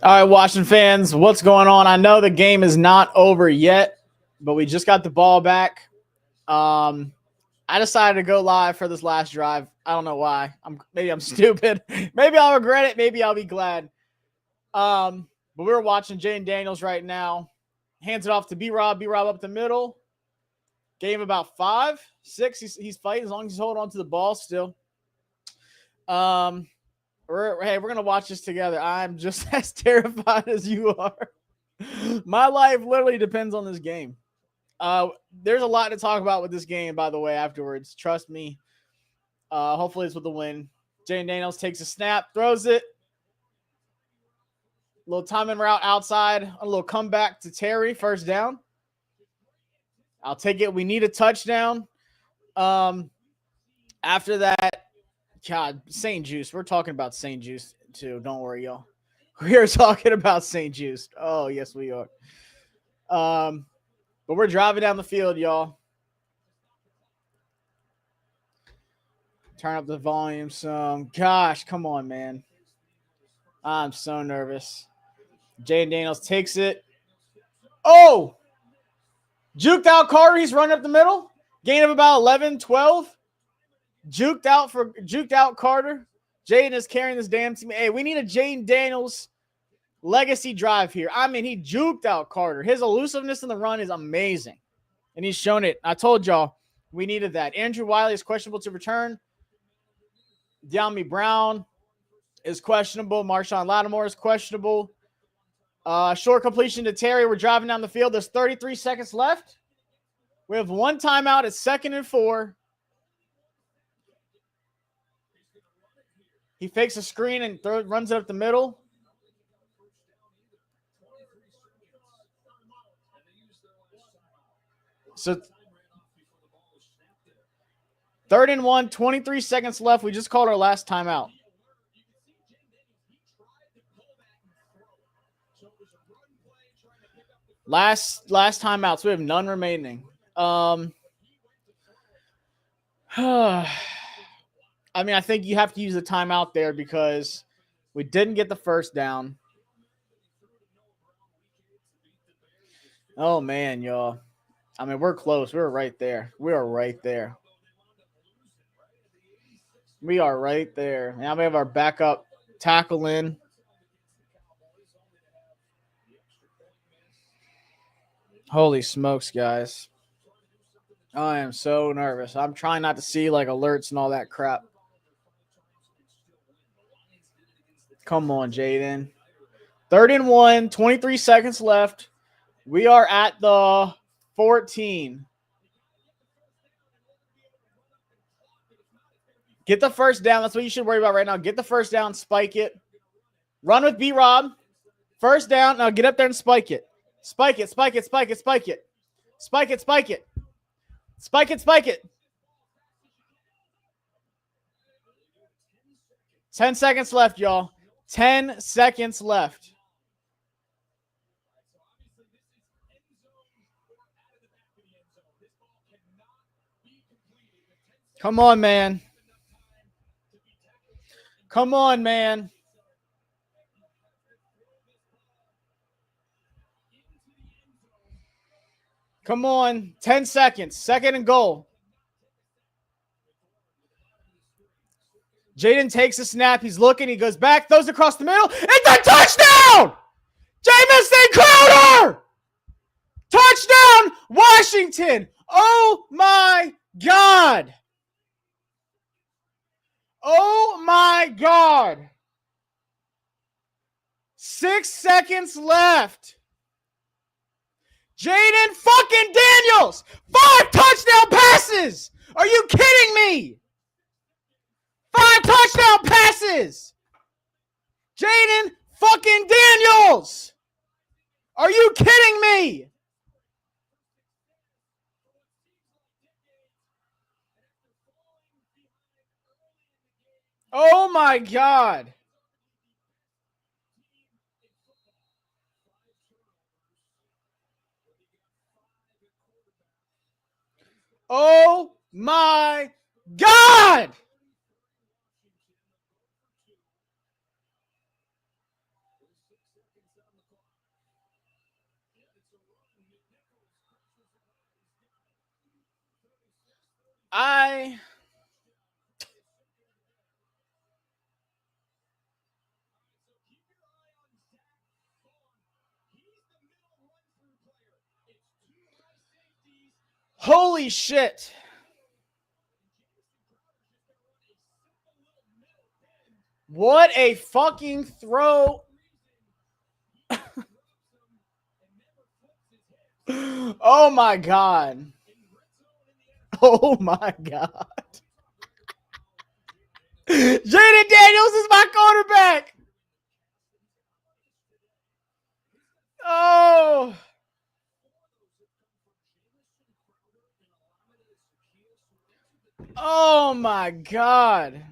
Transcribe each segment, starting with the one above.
All right, Washington fans, what's going on? I know the game is not over yet, but we just got the ball back. I decided to go live for this last drive. I don't know why. Maybe I'm stupid. Maybe I'll regret it. Maybe I'll be glad. But we're watching Jayden Daniels right now. Hands it off to B-Rob. B-Rob up the middle. Game about 5, 6. He's fighting as long as he's holding on to the ball still. We're gonna watch this together. I'm just as terrified as you are. My life literally depends on this game. There's a lot to talk about with this game, by the way, afterwards. Trust me. Hopefully it's with the win. Jayden Daniels takes a snap, throws it. A little timing route outside. A little comeback to Terry. First down. I'll take it. We need a touchdown. After that, God, St. Juice. We're talking about St. Juice, too. Don't worry, y'all. We are talking about St. Juice. Oh, yes, we are. But we're driving down the field, y'all. Turn up the volume some. Gosh, come on, man. I'm so nervous. Jayden Daniels takes it. Oh! Juked out Carter. He's running up the middle. Gain of about 11, 12. Juked out Carter. Jayden is carrying this damn team. Hey, we need a Jayden Daniels legacy drive here. I mean, he juked out Carter. His elusiveness in the run is amazing. And he's shown it. I told y'all we needed that. Andrew Wiley is questionable to return. De'Ami Brown is questionable. Marshawn Lattimore is questionable. Short completion to Terry. We're driving down the field. There's 33 seconds left. We have one timeout. It's 2nd and 4. He fakes a screen and runs it up the middle. So 3rd and 1, 23 seconds left. We just called our last timeout. Last timeout. So we have none remaining. I mean, I think you have to use the timeout there because we didn't get the first down. Oh, man, y'all. I mean, we're close. We're right there. We are right there. We are right there. Now we have our backup tackle in. Holy smokes, guys. I am so nervous. I'm trying not to see, like, alerts and all that crap. Come on, Jayden. 3rd and 1, 23 seconds left. We are at the 14. Get the first down. That's what you should worry about right now. Get the first down, spike it. Run with B-Rob. First down. Now get up there and spike it. Spike it, spike it, spike it, spike it. Spike it, spike it. Spike it, spike it. 10 seconds left, y'all. 10 seconds left. Come on, man. Come on, man. Come on. 10 seconds. 2nd and goal. Jayden takes a snap. He's looking. He goes back. Throws across the middle. It's a touchdown! Jamison Crowder! Touchdown, Washington! Oh, my God. Oh, my God. 6 seconds left. Jayden fucking Daniels! 5 touchdown passes! Are you kidding me? 5 touchdown passes! Jayden fucking Daniels! Are you kidding me? Oh my God. Oh my God. Holy shit. What a fucking throw. Oh my God. Oh my God. Jayden Daniels is my quarterback. Oh. Oh my God.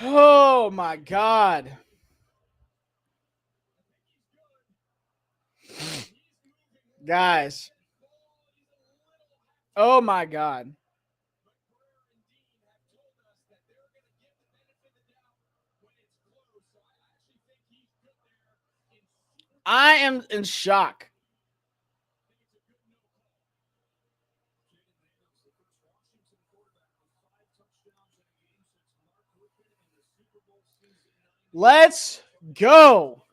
Oh my God. Guys. Oh my God. I am in shock. Let's go.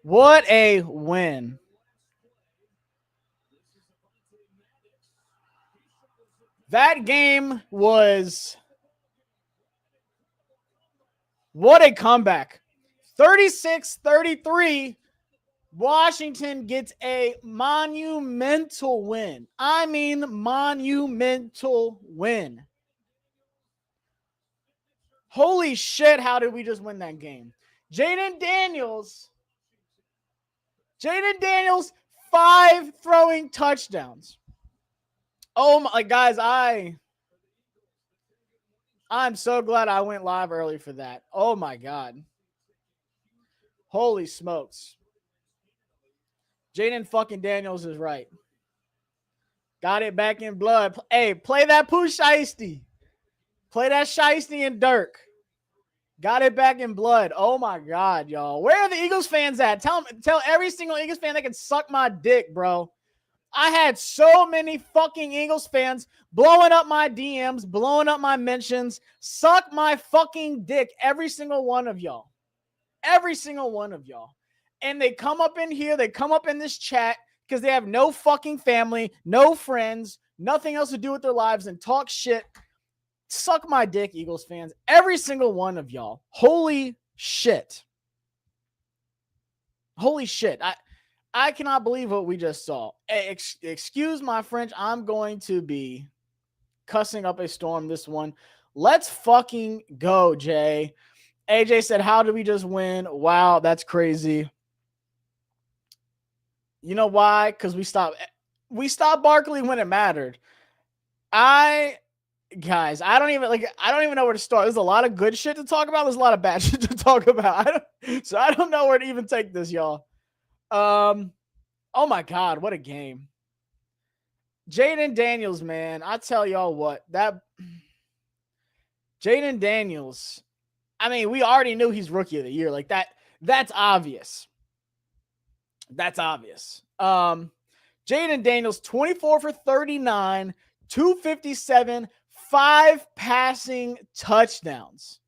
What a win. That game was what a comeback. 36-33. Washington gets a monumental win. I mean, monumental win. Holy shit, how did we just win that game? Jayden Daniels, 5 throwing touchdowns. Oh my, guys, I'm so glad I went live early for that. Oh my God. Holy smokes. Jayden fucking Daniels is right. Got it back in blood. Hey, play that Pooh Shiesty. Play that Shiesty and Dirk. Got it back in blood. Oh my God, y'all. Where are the Eagles fans at? Tell every single Eagles fan they can suck my dick, bro. I had so many fucking Eagles fans blowing up my DMs, blowing up my mentions. Suck my fucking dick, every single one of y'all. Every single one of y'all. And they come up in here, they come up in this chat because they have no fucking family, no friends, nothing else to do with their lives and talk shit. Suck my dick, Eagles fans. Every single one of y'all. Holy shit. Holy shit. I cannot believe what we just saw. Excuse my French. I'm going to be cussing up a storm this one. Let's fucking go, Jay. AJ said, how did we just win? Wow, that's crazy. You know why? Because we stopped Barkley when it mattered. Guys, I don't even know where to start. There's a lot of good shit to talk about. There's a lot of bad shit to talk about. I don't know where to even take this, y'all. Oh my God, what a game. Jayden Daniels, man. I tell y'all what, that Jayden Daniels, I mean, we already knew he's rookie of the year. Like that's obvious. That's obvious. Jayden Daniels, 24 for 39, 257, 5 passing touchdowns,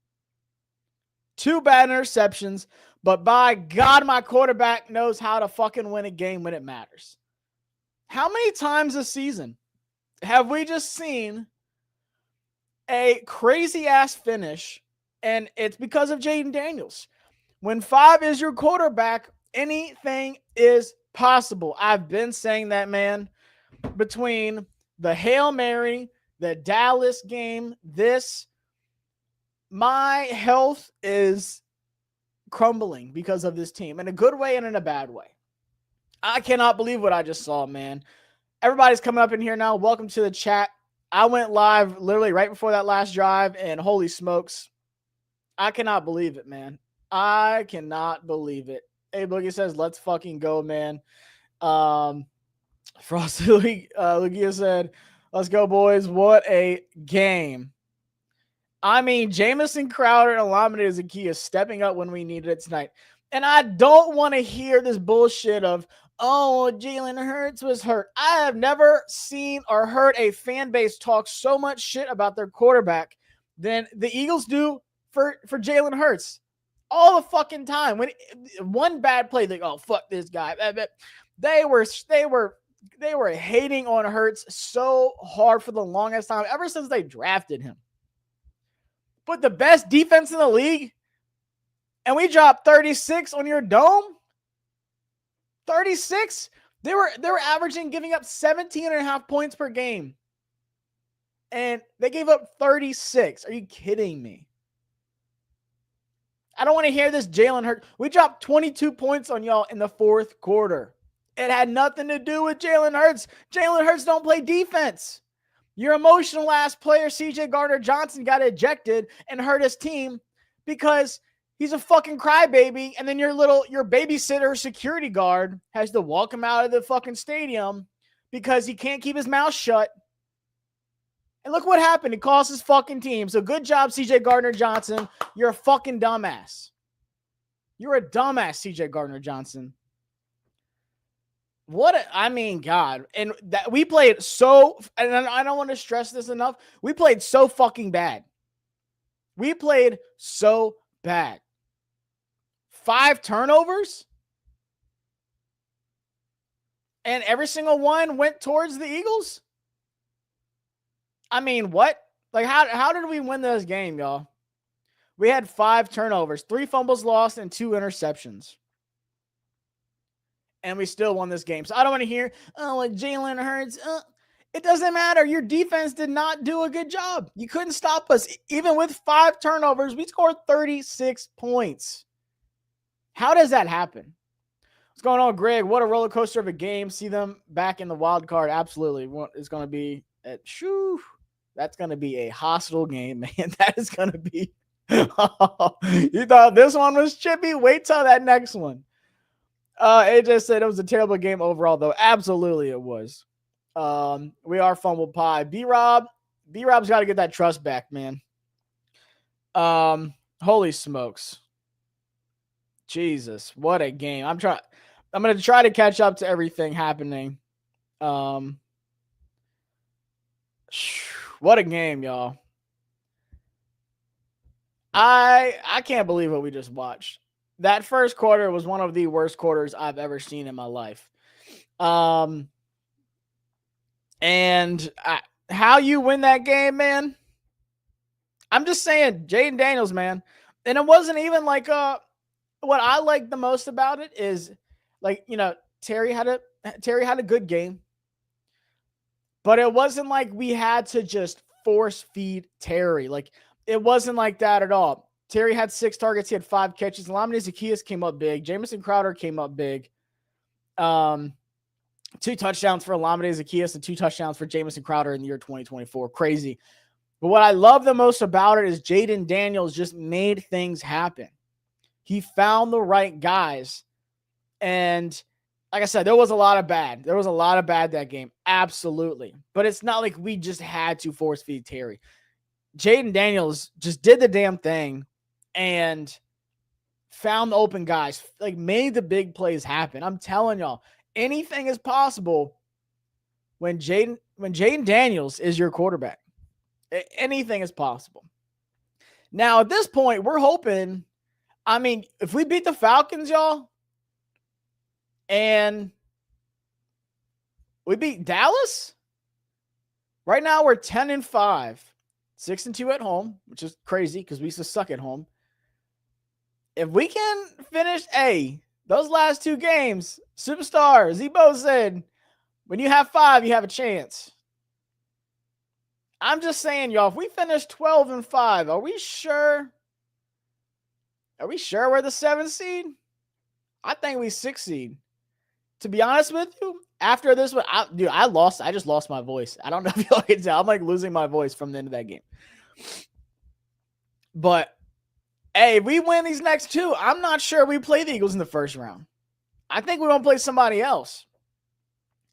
2 bad interceptions, but by God, my quarterback knows how to fucking win a game when it matters. How many times this season have we just seen a crazy ass finish, and it's because of Jayden Daniels? When 5 is your quarterback, anything is possible. I've been saying that, man, between the Hail Mary, the Dallas game, my health is crumbling because of this team in a good way and in a bad way. I cannot believe what I just saw, man. Everybody's coming up in here now. Welcome to the chat. I went live literally right before that last drive, and holy smokes, I cannot believe it, man. I cannot believe it. Hey, Boogie says, let's fucking go, man. Frosty Lugia said, let's go, boys. What a game. I mean, Jamison Crowder and Alameda Zacchaeus stepping up when we needed it tonight. And I don't want to hear this bullshit of, oh, Jalen Hurts was hurt. I have never seen or heard a fan base talk so much shit about their quarterback than the Eagles do for Jalen Hurts. All the fucking time. When one bad play, they go, oh, fuck this guy. They were hating on Hurts so hard for the longest time, ever since they drafted him. But the best defense in the league, and we dropped 36 on your dome? 36? They were averaging giving up 17.5 points per game. And they gave up 36. Are you kidding me? I don't want to hear this Jalen Hurts. We dropped 22 points on y'all in the fourth quarter. It had nothing to do with Jalen Hurts. Jalen Hurts don't play defense. Your emotional ass player, CJ Gardner-Johnson, got ejected and hurt his team because he's a fucking crybaby. And then your babysitter security guard has to walk him out of the fucking stadium because he can't keep his mouth shut. And look what happened. He cost his fucking team. So good job, CJ Gardner-Johnson. You're a fucking dumbass. You're a dumbass, CJ Gardner-Johnson. God. And that we played so, and I don't want to stress this enough. We played so fucking bad. We played so bad. 5 turnovers. And every single one went towards the Eagles. I mean, what? Like, how did we win this game, y'all? We had 5 turnovers, 3 fumbles lost, and 2 interceptions. And we still won this game. So I don't want to hear, oh, Jalen Hurts. It doesn't matter. Your defense did not do a good job. You couldn't stop us. Even with 5 turnovers, we scored 36 points. How does that happen? What's going on, Greg? What a roller coaster of a game. See them back in the wild card. Absolutely. It's going to be that's going to be a hostile game, man. That is going to be. You thought this one was chippy? Wait till that next one. It just said it was a terrible game overall, though. Absolutely, it was. We are fumble pie. B-Rob's got to get that trust back, man. Holy smokes. Jesus, what a game. I'm going to try to catch up to everything happening. What a game, y'all. I can't believe what we just watched. That first quarter was one of the worst quarters I've ever seen in my life. And how you win that game, man? I'm just saying, Jayden Daniels, man. And it wasn't even like what I like the most about it is, like, you know, Terry had a good game. But it wasn't like we had to just force feed Terry. Like, it wasn't like that at all. Terry had 6 targets. He had 5 catches. Alameda Zacchaeus came up big. Jamison Crowder came up big. 2 touchdowns for Alameda Zacchaeus and 2 touchdowns for Jamison Crowder in the year 2024. Crazy. But what I love the most about it is Jayden Daniels just made things happen. He found the right guys. And like I said, there was a lot of bad. There was a lot of bad that game. Absolutely. But it's not like we just had to force feed Terry. Jayden Daniels just did the damn thing and found the open guys, like made the big plays happen. I'm telling y'all, anything is possible when Jayden Daniels is your quarterback. Anything is possible. Now, at this point, we're hoping, I mean, if we beat the Falcons, y'all, and we beat Dallas, right now we're 10-5, 6-2 at home, which is crazy because we used to suck at home. If we can finish those last 2 games, Superstar Zebo said, when you have 5, you have a chance. I'm just saying, y'all, if we finish 12-5, are we sure? Are we sure we're the 7th seed? I think we 6th seed. To be honest with you, after this one, I just lost my voice. I don't know if y'all can tell. I'm like losing my voice from the end of that game. But Hey, if we win these next two, I'm not sure we play the Eagles in the first round. I think we're going to play somebody else.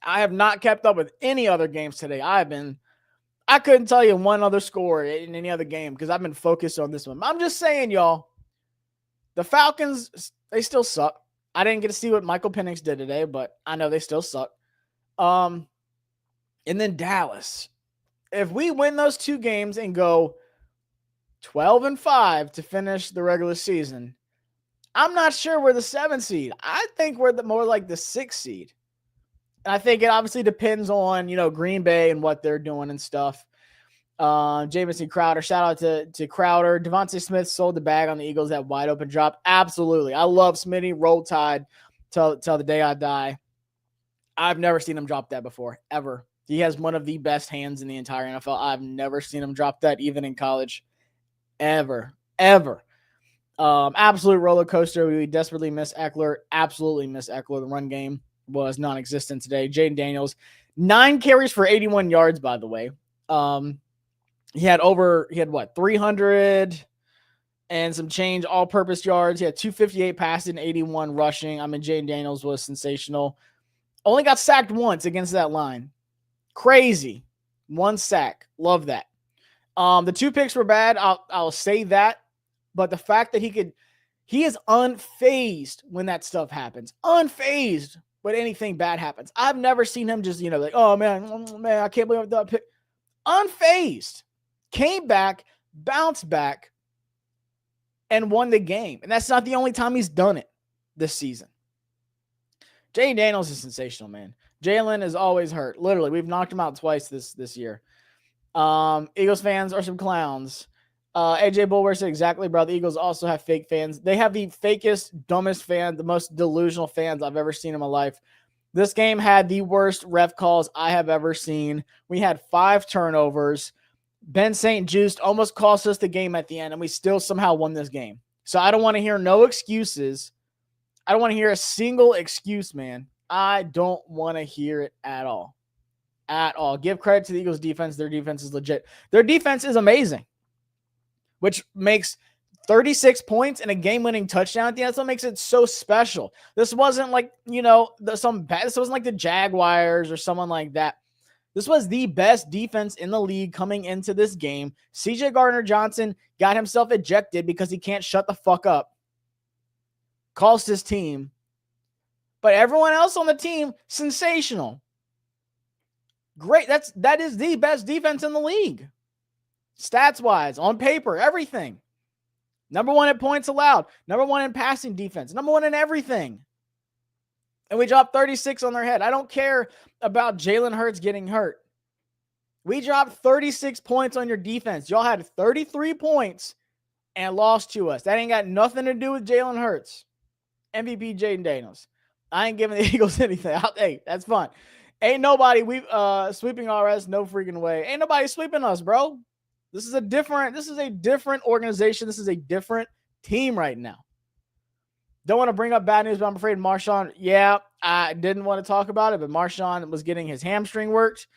I have not kept up with any other games today. I couldn't tell you one other score in any other game because I've been focused on this one. I'm just saying, y'all, the Falcons, they still suck. I didn't get to see what Michael Penix did today, but I know they still suck. And then Dallas. If we win those two games and go 12-5 to finish the regular season, I'm not sure we're the 7th seed. I think we're more like the 6th seed. And I think it obviously depends on, Green Bay and what they're doing and stuff. Jamison Crowder, shout out to Crowder. Devontae Smith sold the bag on the Eagles, that wide open drop. Absolutely. I love Smitty. Roll Tide till the day I die. I've never seen him drop that before, ever. He has one of the best hands in the entire NFL. I've never seen him drop that, even in college. Ever. Absolute roller coaster. We desperately miss Eckler. Absolutely miss Eckler. The run game was non-existent today. Jayden Daniels, 9 carries for 81 yards, by the way. He had 300 and some change all-purpose yards. He had 258 passing, 81 rushing. Jayden Daniels was sensational. Only got sacked once against that line. Crazy. 1 sack. Love that. The 2 picks were bad. I'll say that. But the fact that he is unfazed when that stuff happens. Unfazed when anything bad happens. I've never seen him just, like, oh man, I can't believe that pick. Unfazed. Came back, bounced back, and won the game. And that's not the only time he's done it this season. Jayden Daniels is sensational, man. Jalen is always hurt. Literally, we've knocked him out twice this year. Eagles fans are some clowns. AJ Bulwer said exactly, bro. The Eagles also have fake fans. They have the fakest, dumbest fans, the most delusional fans I've ever seen in my life. This game had the worst ref calls I have ever seen. We had 5 turnovers. Ben St. Juste almost cost us the game at the end, and we still somehow won this game. So I don't want to hear no excuses. I don't want to hear a single excuse, man. I don't want to hear it at all. At all. Give credit to the Eagles' defense. Their defense is legit. Their defense is amazing, which makes 36 points and a game-winning touchdown at the end. That's what makes it so special. This wasn't like, this wasn't like the Jaguars or someone like that. This was the best defense in the league coming into this game. CJ Gardner-Johnson got himself ejected because he can't shut the fuck up. Cost his team. But everyone else on the team, sensational. Great. That is the best defense in the league. Stats-wise, on paper, everything. Number 1 at points allowed. Number 1 in passing defense. Number 1 in everything. And we dropped 36 on their head. I don't care about Jalen Hurts getting hurt. We dropped 36 points on your defense. Y'all had 33 points and lost to us. That ain't got nothing to do with Jalen Hurts. MVP Jayden Daniels. I ain't giving the Eagles anything. Hey, that's fun. Ain't nobody sweeping RS, no freaking way. Ain't nobody sweeping us, bro. This is a different organization. This is a different team right now. Don't want to bring up bad news, but I'm afraid Marshawn, I didn't want to talk about it, but Marshawn was getting his hamstring worked.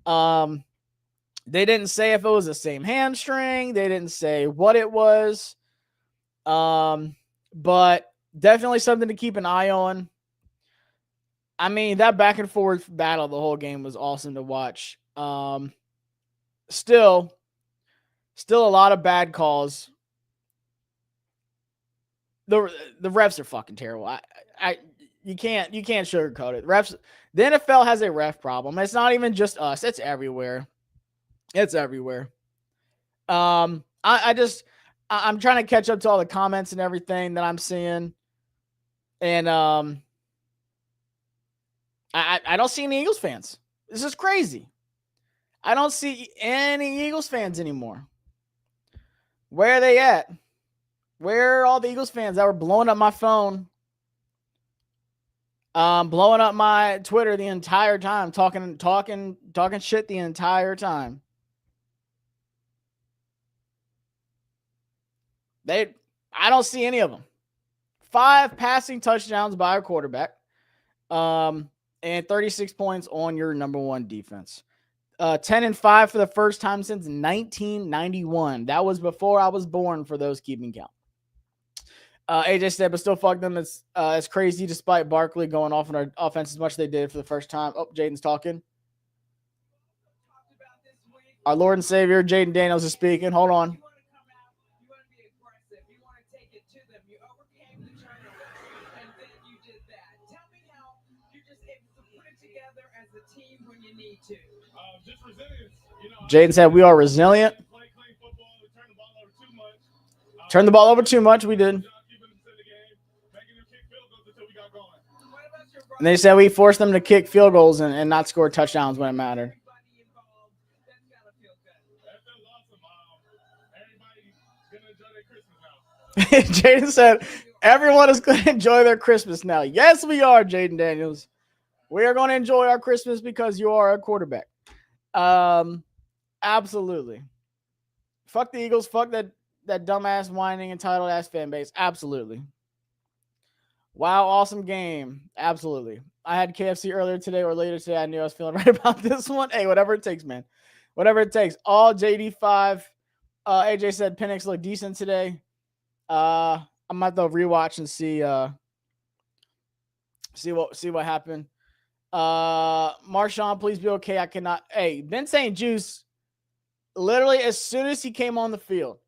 They didn't say if it was the same hamstring. They didn't say what it was. But definitely something to keep an eye on. That back and forth battle the whole game was awesome to watch. Still a lot of bad calls. The refs are fucking terrible. You can't sugarcoat it. The NFL has a ref problem. It's not even just us. It's everywhere. I'm trying to catch up to all the comments and everything that I'm seeing. And I don't see any Eagles fans. This is crazy. I don't see any Eagles fans anymore. Where are they at? Where are all the Eagles fans that were blowing up my phone? Blowing up my Twitter the entire time, talking shit the entire time. I don't see any of them. 5 passing touchdowns by our quarterback. And 36 points on your number 1 defense. 10-5 for the first time since 1991. That was before I was born, for those keeping count. AJ said, but still fuck them. It's crazy despite Barkley going off on our offense as much as they did for the first time. Oh, Jaden's talking. Our Lord and Savior, Jayden Daniels, is speaking. Hold on. Jaden said, we are resilient. Turn the ball over too much. We did. And they said we forced them to kick field goals and not score touchdowns when it mattered. Jaden said, everyone is going to enjoy their Christmas now. Yes, we are, Jayden Daniels. We are going to enjoy our Christmas because you are a quarterback. Absolutely. Fuck the Eagles. Fuck that dumbass, whining, entitled ass fan base. Absolutely. Wow, awesome game. Absolutely. I had KFC earlier today or later today. I knew I was feeling right about this one. Hey, whatever it takes, man. Whatever it takes. All JD5. AJ said Penix looked decent today. I might though rewatch and see what happened. Marshawn, please be okay. I cannot. Hey, Ben St. Juice, literally as soon as he came on the field,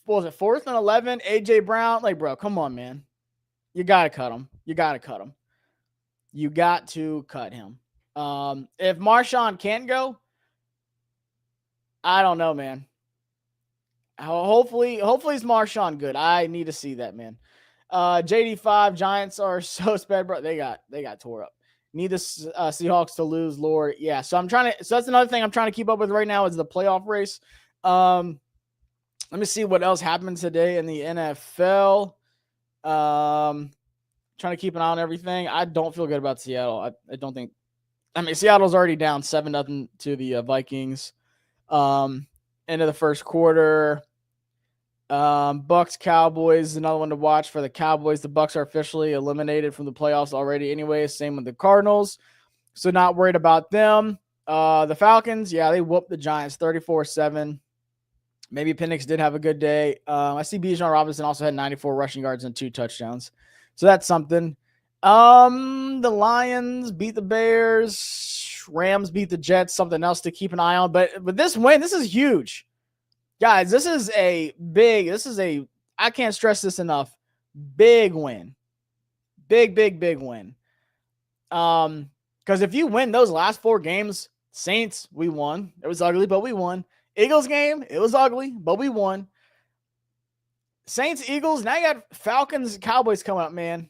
what was it, 4th and 11? AJ Brown, like, bro, come on, man. You gotta cut him. You got to cut him. If Marshawn can't go, I don't know, man. Hopefully it's Marshawn good. I need to see that, man. JD5 Giants are so sped, bro. They got tore up. Need the Seahawks to lose, Lord. Yeah. So that's another thing I'm trying to keep up with right now is the playoff race. Let me see what else happened today in the NFL. Trying to keep an eye on everything. I don't feel good about Seattle. I don't think. I mean, Seattle's already down 7-0 to the Vikings. End of the first quarter. Bucks Cowboys, another one to watch for the Cowboys. The Bucks are officially eliminated from the playoffs already anyway. Same with the Cardinals. So not worried about them. The Falcons, yeah, they whooped the Giants 34-7. Maybe Penix did have a good day. I see Bijan Robinson also had 94 rushing yards and 2 touchdowns. So that's something. The Lions beat the Bears. Rams beat the Jets. Something else to keep an eye on. But with this win, this is huge. Guys, this is a, I can't stress this enough, big win. Big win. Because if you win those last 4 games, Saints, we won. It was ugly, but we won. Eagles game, it was ugly, but we won. Saints, Eagles, now you got Falcons, Cowboys coming up, man.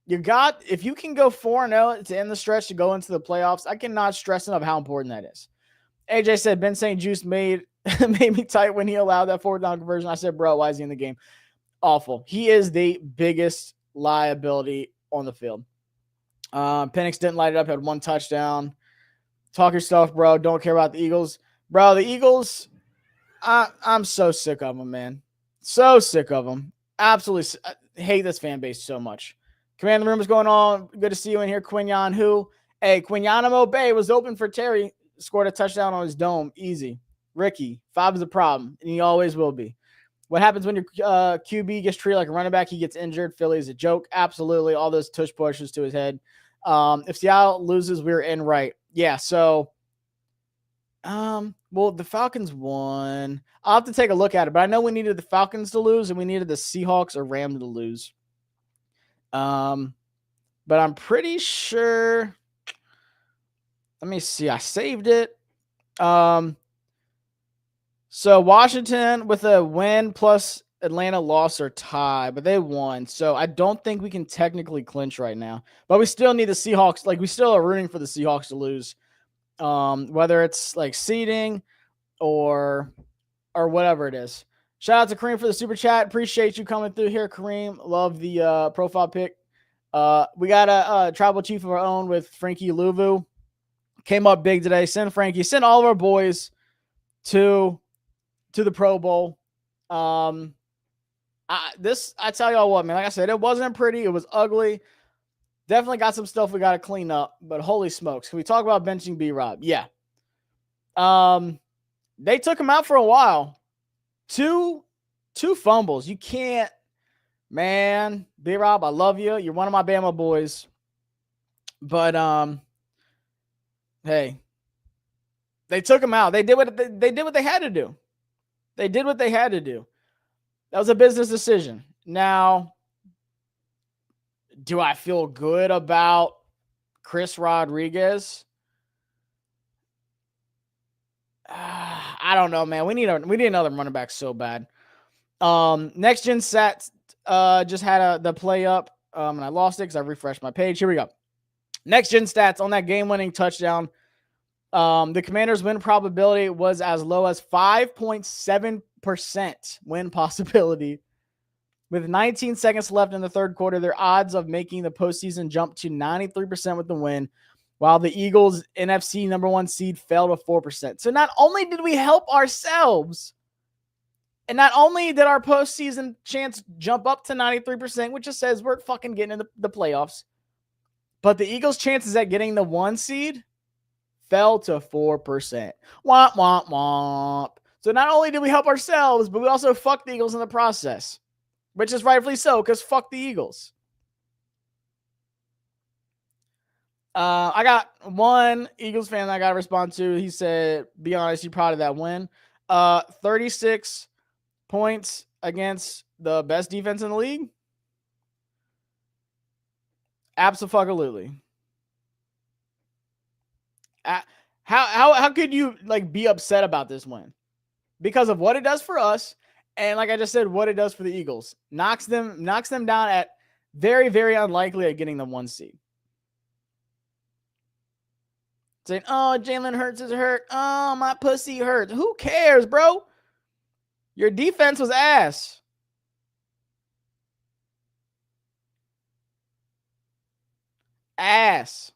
If you can go 4-0 to end the stretch to go into the playoffs, I cannot stress enough how important that is. AJ said Ben St. Juice made me tight when he allowed that 4th down conversion. I said, bro, why is he in the game? Awful. He is the biggest liability on the field. Penix didn't light it up, had 1 touchdown. Talk your stuff, bro. Don't care about the Eagles. Bro, the Eagles, I'm so sick of them, man. So sick of them. Absolutely hate this fan base so much. Command the room is going on. Good to see you in here, Quinyon. Quinyanamo Bay was open for Terry. Scored a touchdown on his dome. Easy. Ricky, 5 is a problem, and he always will be. What happens when your QB gets treated like a running back? He gets injured. Philly is a joke. Absolutely. All those tush pushes to his head. If Seattle loses, we're in right. Yeah, so well, the Falcons won. I'll have to take a look at it, but I know we needed the Falcons to lose, and we needed the Seahawks or Rams to lose. But I'm pretty sure. Let me see. I saved it. So Washington with a win plus Atlanta loss or tie, but they won. So I don't think we can technically clinch right now. But we still need the Seahawks. Like, we still are rooting for the Seahawks to lose. Whether it's like seeding or whatever it is. Shout out to Kareem for the super chat. Appreciate you coming through here, Kareem. Love the profile pic. We got a tribal chief of our own with Frankie Louvu. Came up big today. Send Frankie. Send all of our boys to the Pro Bowl. I tell y'all what, man. Like I said, it wasn't pretty. It was ugly. Definitely got some stuff we got to clean up. But holy smokes, can we talk about benching B-Rob? Yeah. They took him out for a while. Two fumbles. You can't Man, B-Rob, I love you. You're one of my Bama boys. But hey, they took him out. They did what they had to do. They did what they had to do. That was a business decision. Now, do I feel good about Chris Rodriguez? I don't know, man. We need another running back so bad. Next Gen Stats just had the play up, and I lost it because I refreshed my page. Here we go. Next Gen Stats on that game-winning touchdown. The Commanders' win probability was as low as 5.7% win possibility. With 19 seconds left in the third quarter, their odds of making the postseason jumped to 93% with the win, while the Eagles' NFC number 1 seed fell to 4%. So not only did we help ourselves, and not only did our postseason chance jump up to 93%, which just says we're fucking getting in the playoffs, but the Eagles' chances at getting the 1 seed fell to 4%. Womp, womp, womp. So not only did we help ourselves, but we also fucked the Eagles in the process, which is rightfully so, because fuck the Eagles. I got one Eagles fan that I got to respond to. He said, be honest, you're proud of that win. 36 points against the best defense in the league? Absolutely. How could you be upset about this win? Because of what it does for us, and like I just said, what it does for the Eagles. Knocks them down at very, very unlikely at getting the 1 seed. Saying, oh, Jalen Hurts is hurt. Oh, my pussy hurts. Who cares, bro? Your defense was ass. Ass.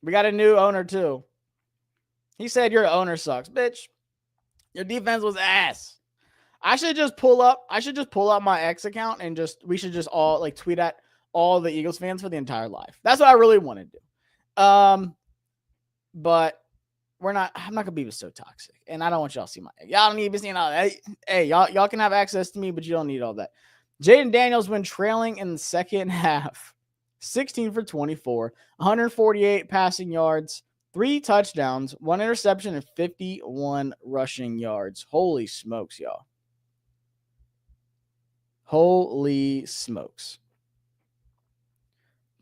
We got a new owner, too. He said your owner sucks. Bitch, your defense was ass. I should just pull up my X account and we should just all tweet at all the Eagles fans for the entire life. That's what I really want to do. But I'm not gonna be so toxic, and I don't want y'all to see y'all don't need to be seeing all that. Hey, y'all can have access to me, but you don't need all that. Jayden Daniels went trailing in the second half, 16 for 24, 148 passing yards, 3 touchdowns, 1 interception, and 51 rushing yards. Holy smokes, y'all. Holy smokes.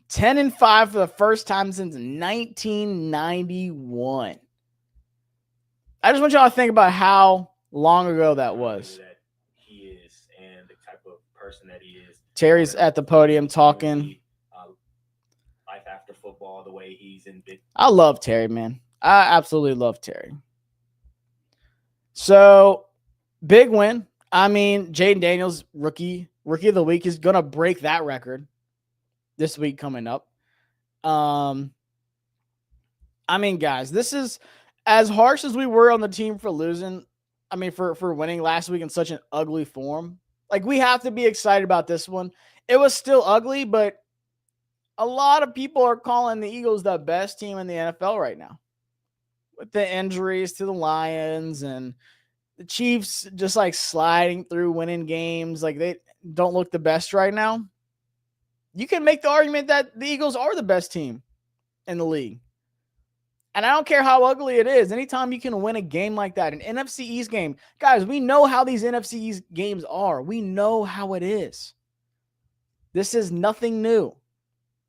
10-5 for the first time since 1991. I just want y'all to think about how long ago that was. That he is and the type of person that he is. Terry's at the podium talking. Life after football, the way he's in big. I love Terry, man. I absolutely love Terry. So, big win. I mean, Jayden Daniels, rookie of the week, is going to break that record this week coming up. I mean, guys, this is as harsh as we were on the team for losing. I mean, for winning last week in such an ugly form. We have to be excited about this one. It was still ugly, but a lot of people are calling the Eagles the best team in the NFL right now. With the injuries to the Lions and the Chiefs just sliding through winning games. They don't look the best right now. You can make the argument that the Eagles are the best team in the league. And I don't care how ugly it is. Anytime you can win a game like that, an NFC East game. Guys, we know how these NFC East games are. We know how it is. This is nothing new.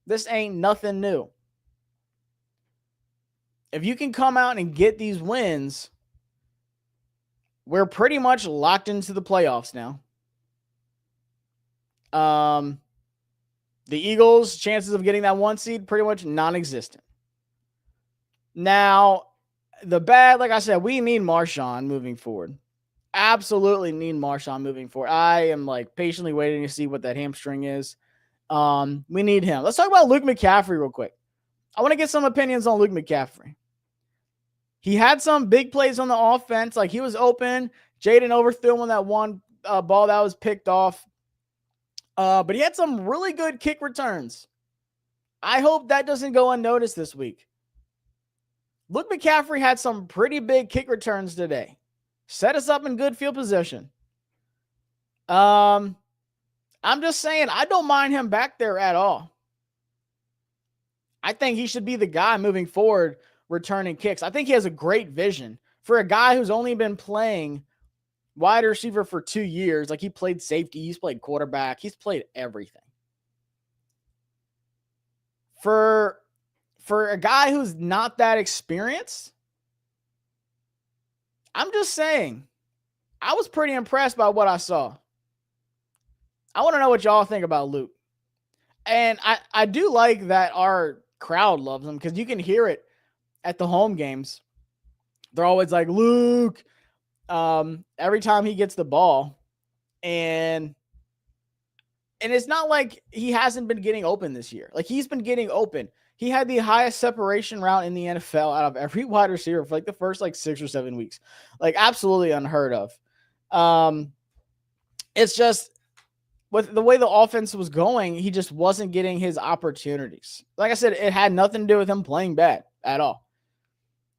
This ain't nothing new. If you can come out and get these wins, we're pretty much locked into the playoffs now. The Eagles' chances of getting that 1 seed pretty much non-existent. Now, the bad, like I said, we need Marshawn moving forward. Absolutely need Marshawn moving forward. I am patiently waiting to see what that hamstring is. We need him. Let's talk about Luke McCaffrey real quick. I want to get some opinions on Luke McCaffrey. He had some big plays on the offense. He was open. Jayden overthrew him on that one ball that was picked off. But he had some really good kick returns. I hope that doesn't go unnoticed this week. Luke McCaffrey had some pretty big kick returns today. Set us up in good field position. I'm just saying, I don't mind him back there at all. I think he should be the guy moving forward, returning kicks. I think he has a great vision for a guy who's only been playing wide receiver for 2 years. Like, he played safety, he's played quarterback, he's played everything. For a guy who's not that experienced, I'm just saying, I was pretty impressed by what I saw. I want to know what y'all think about Luke. And I do like that our crowd loves him because you can hear it at the home games. They're always like, Luke, every time he gets the ball. And it's not like he hasn't been getting open this year. Like, he's been getting open. He had the highest separation route in the NFL out of every wide receiver for like the first 6 or 7 weeks. Like, absolutely unheard of. It's just with the way the offense was going, he just wasn't getting his opportunities. Like I said, it had nothing to do with him playing bad at all.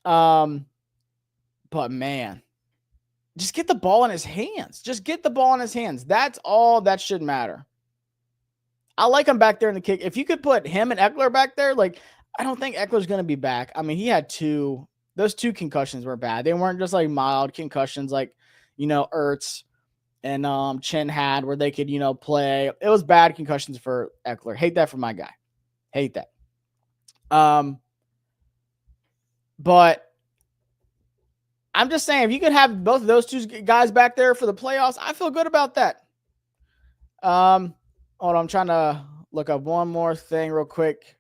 But man, just get the ball in his hands. Just get the ball in his hands. That's all that should matter. I like him back there in the kick. If you could put him and Eckler back there, I don't think Eckler's going to be back. I mean, he had those 2 concussions were bad. They weren't just mild concussions Ertz and Chin had where they could, play. It was bad concussions for Eckler. Hate that for my guy. Hate that. But I'm just saying, if you could have both of those 2 guys back there for the playoffs, I feel good about that. Hold on, I'm trying to look up one more thing real quick.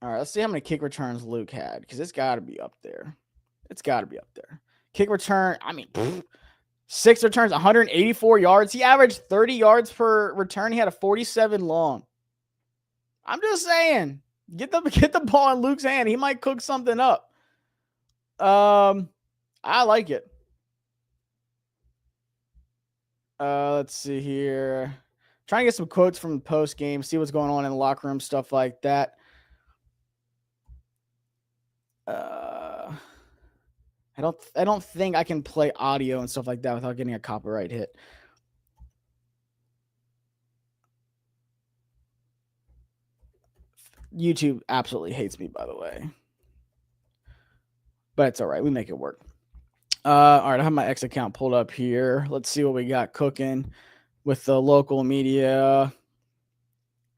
All right, let's see how many kick returns Luke had, because it's got to be up there. It's got to be up there. Kick return, 6 returns, 184 yards. He averaged 30 yards per return. He had a 47 long. I'm just saying, get the ball in Luke's hand. He might cook something up. I like it. Let's see here. Trying to get some quotes from the post game, see what's going on in the locker room, stuff like that. I don't think I can play audio and stuff like that without getting a copyright hit. YouTube absolutely hates me, by the way. But it's all right. We make it work. All right, I have my X account pulled up here. Let's see what we got cooking with the local media.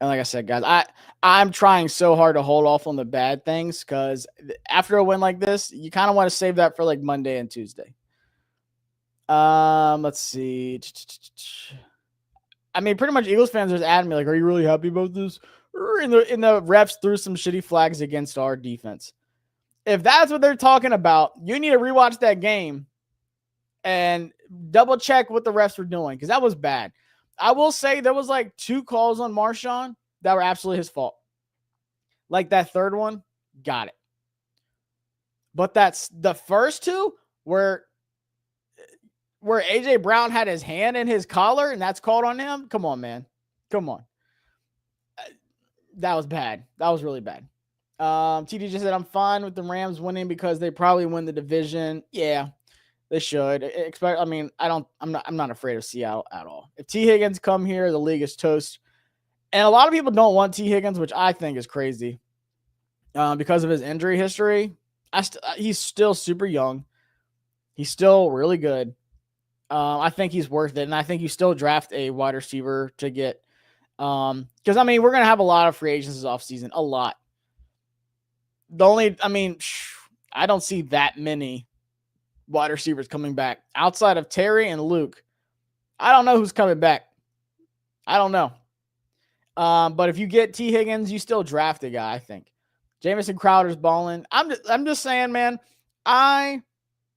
And like I said, guys, I'm trying so hard to hold off on the bad things because after a win like this, you kind of want to save that for Monday and Tuesday. Let's see. I mean, pretty much Eagles fans are just adding me are you really happy about this? In the refs threw some shitty flags against our defense. If that's what they're talking about, you need to rewatch that game and double check what the refs were doing because that was bad. I will say there was 2 calls on Marshawn that were absolutely his fault. That third one, got it. But that's the first 2 where AJ Brown had his hand in his collar and that's called on him. Come on, man. Come on. That was bad. That was really bad. TD just said, I'm fine with the Rams winning because they probably win the division. Yeah. They should. I'm not afraid of Seattle at all. If T. Higgins come here, the league is toast. And a lot of people don't want T. Higgins, which I think is crazy because of his injury history. He's still super young. He's still really good. I think he's worth it. And I think you still draft a wide receiver to get. Because, we're going to have a lot of free agents this offseason. A lot. I don't see that many wide receivers coming back outside of Terry and Luke. I don't know who's coming back. I don't know. But if you get T. Higgins, you still draft a guy, I think. Jamison Crowder's balling. I'm just saying, man, I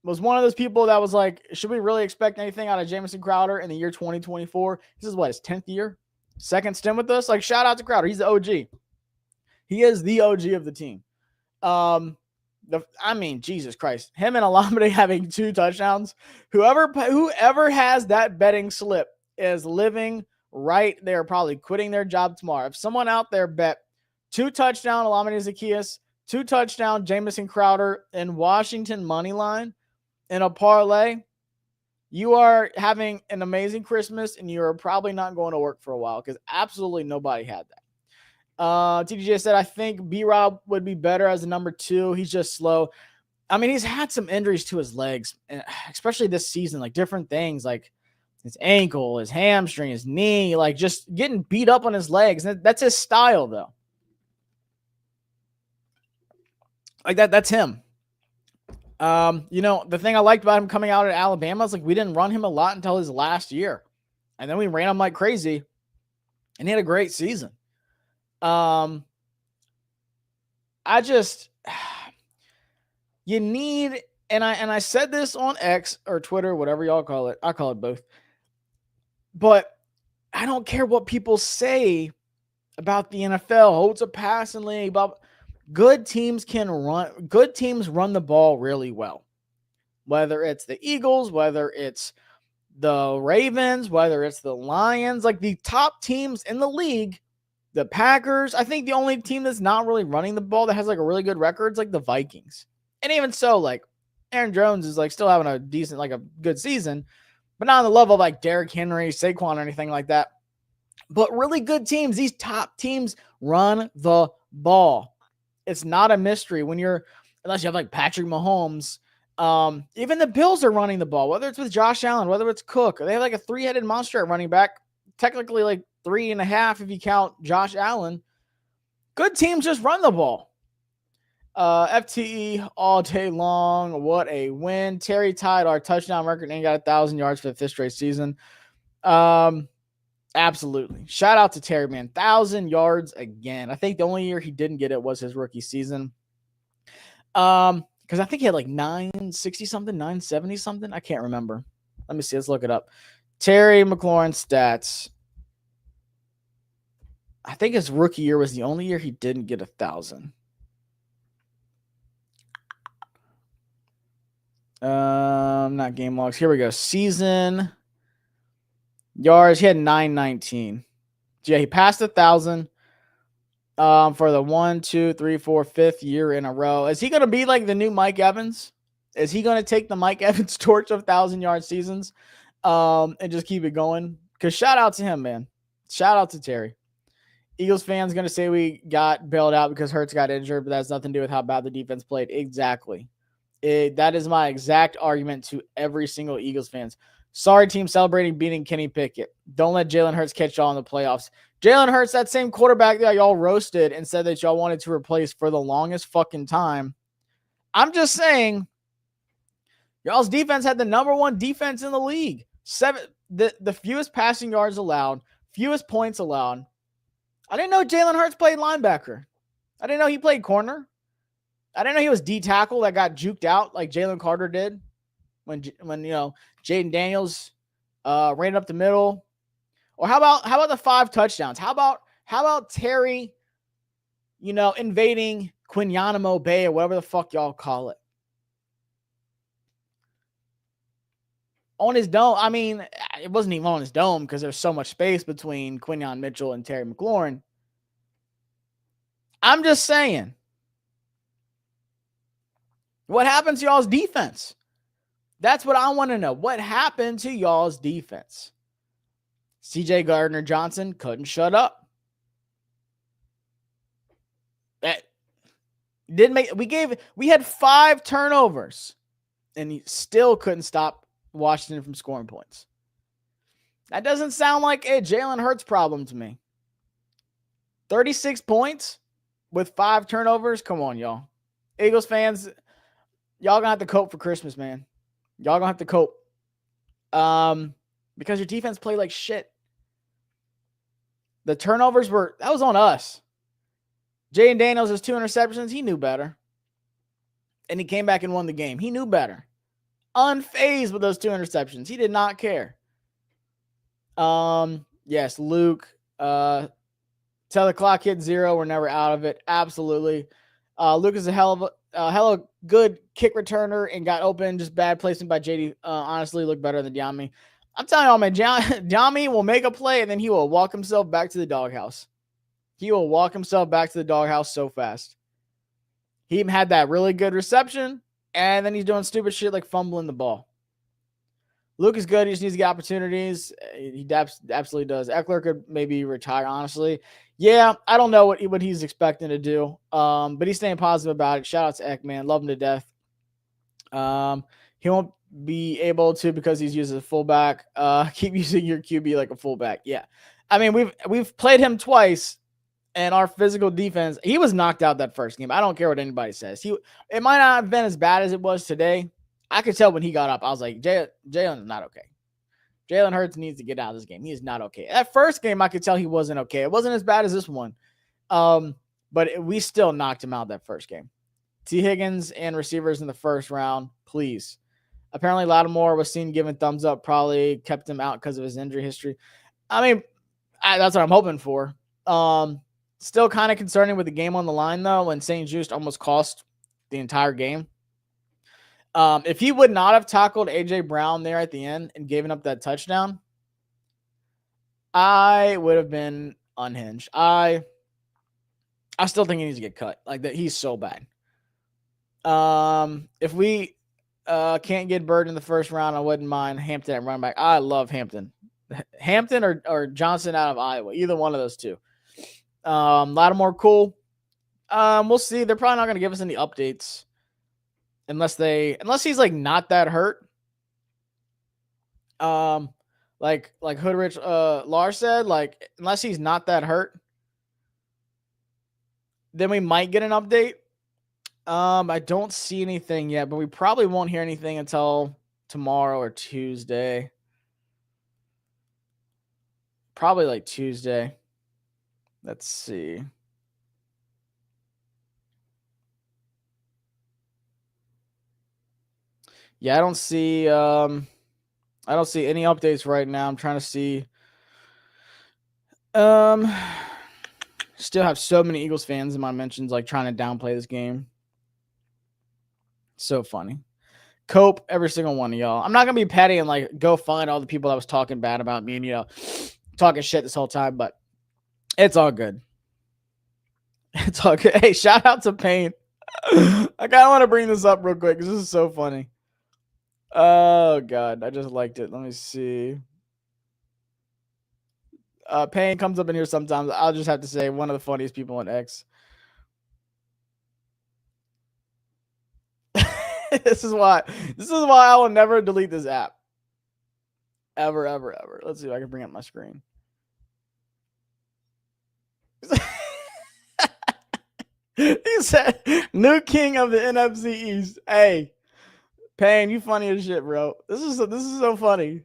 was one of those people that was should we really expect anything out of Jamison Crowder in the year 2024? This is his 10th year? Second stint with us? Shout out to Crowder. He's the OG. He is the OG of the team. Jesus Christ. Him and Olamide having 2 touchdowns. Whoever has that betting slip is living right. They're probably quitting their job tomorrow. If someone out there bet 2 touchdown Olamide Zaccheaus, 2 touchdown Jamison Crowder, and Washington money line, in a parlay, you are having an amazing Christmas and you're probably not going to work for a while because absolutely nobody had that. TDJ said, I think B-Rob would be better as a number 2. He's just slow. I mean, he's had some injuries to his legs, especially this season, like different things like his ankle, his hamstring, his knee, like just getting beat up on his legs. That's his style, though. Like that's him. The thing I liked about him coming out at Alabama is like we didn't run him a lot until his last year. And then we ran him like crazy. And he had a great season. You need, and I said this on X or Twitter, whatever y'all call it. I call it both. But I don't care what people say about the NFL. Oh, it's a passing league. Good teams run the ball really well. Whether it's the Eagles, whether it's the Ravens, whether it's the Lions, like the top teams in the league, the Packers. I think the only team that's not really running the ball that has like a really good record is like the Vikings. And even so, like Aaron Jones is like still having a decent, like a good season, but not on the level of like Derrick Henry, Saquon, or anything like that. But really good teams, these top teams run the ball. It's not a mystery unless you have like Patrick Mahomes. Even the Bills are running the ball, whether it's with Josh Allen, whether it's Cook. They have like a 3-headed monster at running back, technically like 3.5 if you count Josh Allen. Good teams just run the ball. FTE all day long. What a win. Terry tied our touchdown record and got 1,000 yards for the 5th straight season. Absolutely. Shout out to Terry, man. 1,000 yards again. I think the only year he didn't get it was his rookie season. Because I think he had like 960 something, 970 something. I can't remember. Let me see. Let's look it up. Terry McLaurin stats. I think his rookie year was the only year he didn't get 1,000. Not game logs. Here we go. Season yards. He had 919. So yeah, he passed 1,000 for the 1, 2, 3, 4, 5th year in a row. Is he going to be like the new Mike Evans? Is he going to take the Mike Evans torch of 1,000-yard seasons and just keep it going? Because shout out to him, man. Shout out to Terry. Eagles fans going to say we got bailed out because Hurts got injured, but that has nothing to do with how bad the defense played. Exactly. That is my exact argument to every single Eagles fans. Sorry, team celebrating beating Kenny Pickett. Don't let Jalen Hurts catch y'all in the playoffs. Jalen Hurts, that same quarterback that y'all roasted and said that y'all wanted to replace for the longest fucking time. I'm just saying, y'all's defense had the number 1 defense in the league. The fewest passing yards allowed, fewest points allowed. I didn't know Jalen Hurts played linebacker. I didn't know he played corner. I didn't know he was D tackle that got juked out like Jalen Carter did when Jayden Daniels ran up the middle. Or how about the 5 touchdowns? How about Terry, invading Quinyanamo Bay or whatever the fuck y'all call it? On his dome. I mean, it wasn't even on his dome because there's so much space between Quinyon Mitchell and Terry McLaurin. I'm just saying. What happened to y'all's defense? That's what I want to know. What happened to y'all's defense? CJ Gardner-Johnson couldn't shut up. We had 5 turnovers and he still couldn't stop Washington from scoring points. That doesn't sound like a Jalen Hurts problem to me. 36 points with 5 turnovers. Come on, y'all. Eagles fans, y'all gonna have to cope for Christmas, man. Y'all gonna have to cope. Because your defense played like shit. The turnovers that was on us. Jayden Daniels has 2 interceptions. He knew better. And he came back and won the game. He knew better. Unfazed with those 2 interceptions. He did not care. Yes, Luke. Till the clock hit 0, we're never out of it. Absolutely. Luke is a hell of good kick returner and got open. Just bad placement by JD. Honestly, looked better than Diami. I'm telling y'all, man, Diami will make a play and then he will walk himself back to the doghouse. He will walk himself back to the doghouse so fast. He even had that really good reception And then he's doing stupid shit like fumbling the ball. Luke is good. He just needs to get opportunities. He absolutely does. Eckler could maybe retire, honestly. Yeah, I don't know what he's expecting to do. But he's staying positive about it. Shout out to Eck, man. Love him to death. He won't be able to because he's used as a fullback. Keep using your QB like a fullback. Yeah. I mean, we've played him twice, and our physical defense, he was knocked out that first game. I don't care what anybody says. It might not have been as bad as it was today. I could tell when he got up. I was like, Jalen is not okay. Jalen Hurts needs to get out of this game. He is not okay. That first game, I could tell he wasn't okay. It wasn't as bad as this one. But we still knocked him out that first game. T. Higgins and receivers in the first round, please. Apparently, Lattimore was seen giving thumbs up, probably kept him out because of his injury history. I mean, that's what I'm hoping for. Still kind of concerning with the game on the line, though, when St. Juste almost cost the entire game. If he would not have tackled A.J. Brown there at the end and given up that touchdown, I would have been unhinged. I still think he needs to get cut. Like that, he's so bad. If we can't get Bird in the first round, I wouldn't mind Hampton at running back. I love Hampton. Hampton or Johnson out of Iowa. Either one of those two. Lattimore, cool. We'll see. They're probably not going to give us any updates unless he's like not that hurt. Like Hoodrich Lars said, like unless he's not that hurt, then we might get an update. I don't see anything yet, but we probably won't hear anything until tomorrow or Tuesday. Probably like Tuesday. Let's see. Yeah, I don't see any updates right now. I'm trying to see. Still have so many Eagles fans in my mentions, like trying to downplay this game. So funny. Cope, every single one of y'all. I'm not gonna be petty and like go find all the people that was talking bad about me and talking shit this whole time, but it's all good. It's all good. Hey, shout out to Payne. I kind of want to bring this up real quick because this is so funny. Oh God, I just liked it. Let me see. Payne comes up in here sometimes. I'll just have to say one of the funniest people on X. This is why I will never delete this app. Ever, ever, ever. Let's see if I can bring up my screen. He said, new king of the NFC East. Hey, Payne, you funny as shit, bro. This is so funny.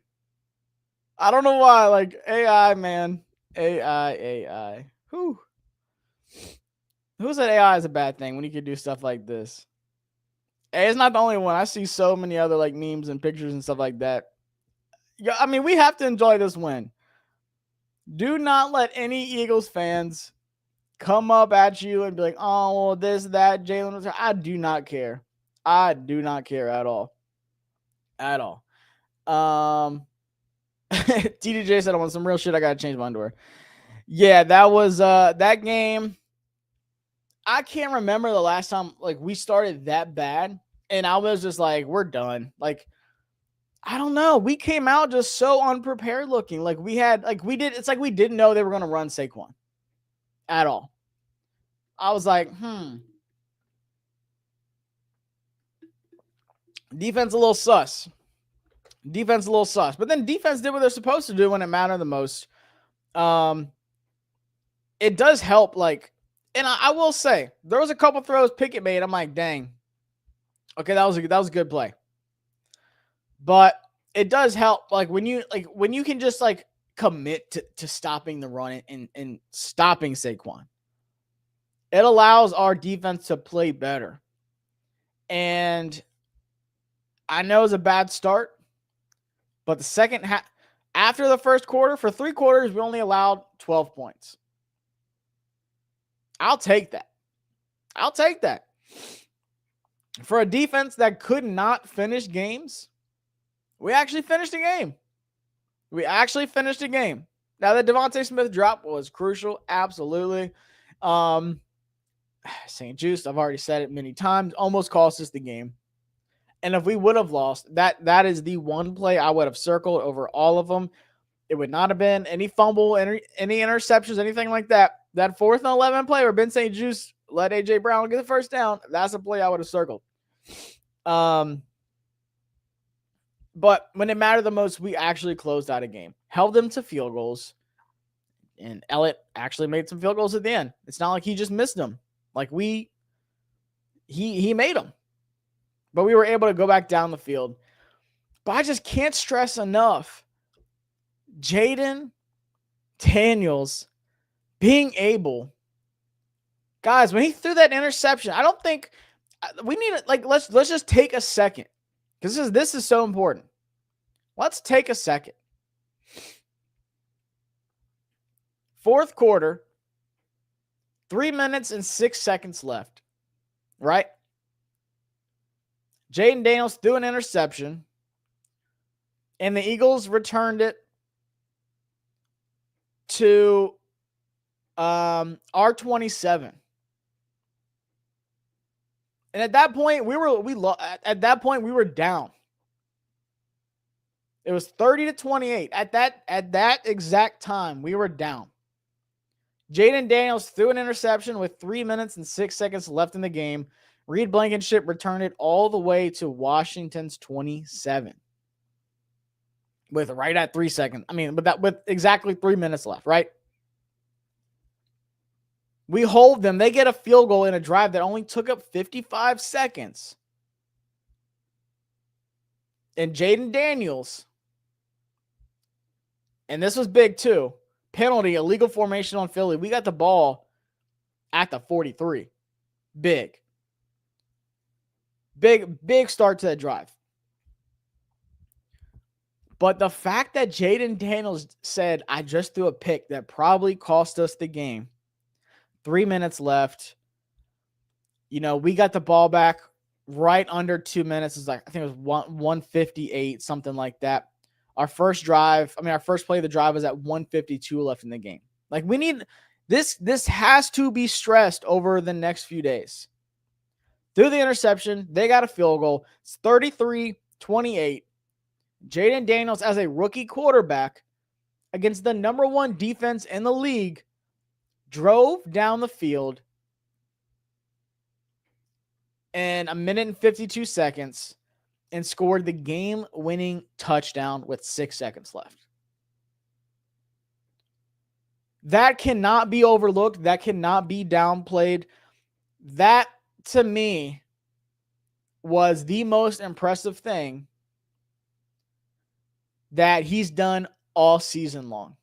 I don't know why. Like AI, man. AI. Who said AI is a bad thing when you can do stuff like this? Hey, it's not the only one. I see so many other like memes and pictures and stuff like that. Yeah, I mean, we have to enjoy this win. Do not let any Eagles fans come up at you and be like, oh, well, this, that, Jalen. I do not care. I do not care at all. At all. TDJ said I want some real shit. I gotta change my underwear. Yeah, that was that game. I can't remember the last time like we started that bad, and I was just like, we're done. Like, I don't know. We came out just so unprepared looking. Like it's like we didn't know they were gonna run Saquon at all. I was like, Defense a little sus. But then defense did what they're supposed to do when it mattered the most. It does help, like, and I will say there was a couple throws Pickett made. I'm like, dang. Okay, that was a good play. But it does help, like when you can just like commit to stopping the run and stopping Saquon. It allows our defense to play better. And I know it's a bad start, but the second half, after the first quarter, for 3 quarters, we only allowed 12 points. I'll take that. For a defense that could not finish games, we actually finished a game. Now, the Devontae Smith drop was crucial. Absolutely. St. Juste, I've already said it many times, almost cost us the game. And if we would have lost, that is the one play I would have circled over all of them. It would not have been any fumble, any interceptions, anything like that. That 4th and 11 play where Ben St. Juste let A.J. Brown get the first down, that's a play I would have circled. But when it mattered the most, we actually closed out a game. Held them to field goals. And Elliott actually made some field goals at the end. It's not like he just missed them. Like he made them. But we were able to go back down the field. But I just can't stress enough Jayden Daniels being able, guys, when he threw that interception, I don't think we need it. Like, let's just take a second, because this is so important. Let's take a second. 4th quarter, 3 minutes and 6 seconds left, right? Jayden Daniels threw an interception, and the Eagles returned it to R27. And at that point, we were down. It was 30-28. At that exact time, we were down. Jayden Daniels threw an interception with 3 minutes and 6 seconds left in the game. Reed Blankenship returned it all the way to Washington's 27. With right at 3 seconds. I mean, with exactly 3 minutes left, right? We hold them. They get a field goal in a drive that only took up 55 seconds. And Jayden Daniels, and this was big too, penalty, illegal formation on Philly. We got the ball at the 43. Big start to that drive. But the fact that Jayden Daniels said, I just threw a pick that probably cost us the game. 3 minutes left. You know, we got the ball back right under 2 minutes. It's like, I think it was 158, something like that. Our first play of the drive was at 152 left in the game. Like, we need this has to be stressed over the next few days. Through the interception, they got a field goal. It's 33-28. Jayden Daniels, as a rookie quarterback against the number 1 defense in the league, drove down the field in 1 minute and 52 seconds and scored the game-winning touchdown with 6 seconds left. That cannot be overlooked. That cannot be downplayed. That, to me, was the most impressive thing that he's done all season long.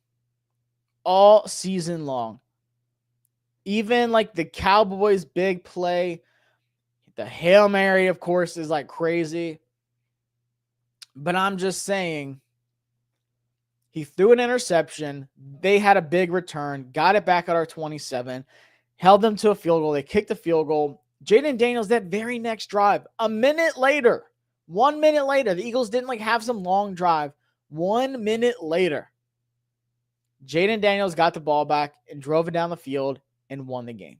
All season long. Even like the Cowboys' big play, the Hail Mary, of course, is like crazy. But I'm just saying, he threw an interception. They had a big return, got it back at our 27, held them to a field goal. They kicked the field goal. Jayden Daniels, that very next drive, 1 minute later, the Eagles didn't have some long drive. 1 minute later, Jayden Daniels got the ball back and drove it down the field and won the game.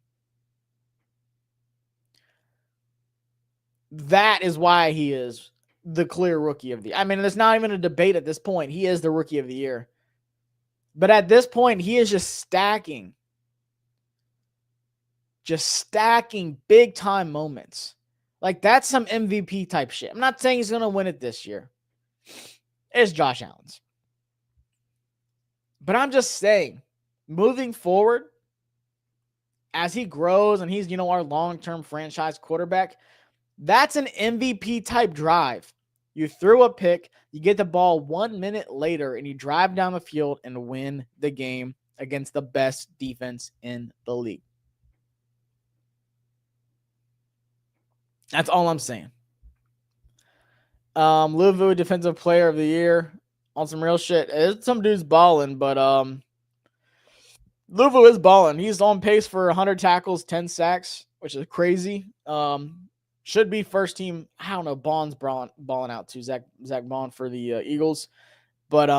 That is why he is the clear rookie of the year. I mean, there's not even a debate at this point. He is the rookie of the year. But at this point, he is just stacking big time moments. Like, that's some MVP type shit. I'm not saying he's going to win it this year. It's Josh Allen's. But I'm just saying, moving forward, as he grows and he's, our long-term franchise quarterback, that's an MVP type drive. You threw a pick, you get the ball 1 minute later, and you drive down the field and win the game against the best defense in the league. That's all I'm saying. Louisville Defensive Player of the Year on some real shit. Some dude's balling, but Louisville is balling. He's on pace for 100 tackles, 10 sacks, which is crazy. Should be first team. I don't know. Bond's balling out too. Zach Bond for the Eagles, but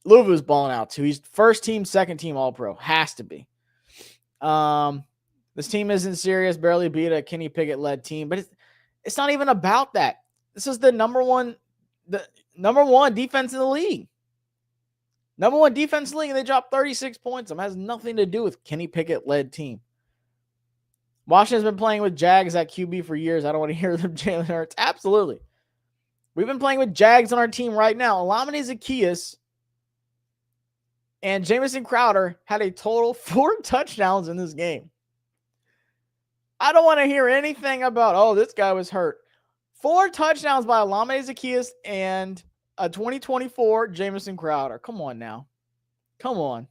Louisville's balling out too. He's first team, second team All Pro. Has to be. This team isn't serious. Barely beat a Kenny Pickett led team, but It's not even about that. This is the number one defense in the league. Number one defense in the league, and they dropped 36 points. It has nothing to do with Kenny Pickett-led team. Washington's been playing with Jags at QB for years. I don't want to hear them Jalen Hurts. Absolutely. We've been playing with Jags on our team right now. Olamide Zaccheaus and Jamison Crowder had a total 4 touchdowns in this game. I don't want to hear anything about, oh, this guy was hurt. 4 touchdowns by Olamide Zaccheaus and a 2024 Jamison Crowder. Come on now. Come on.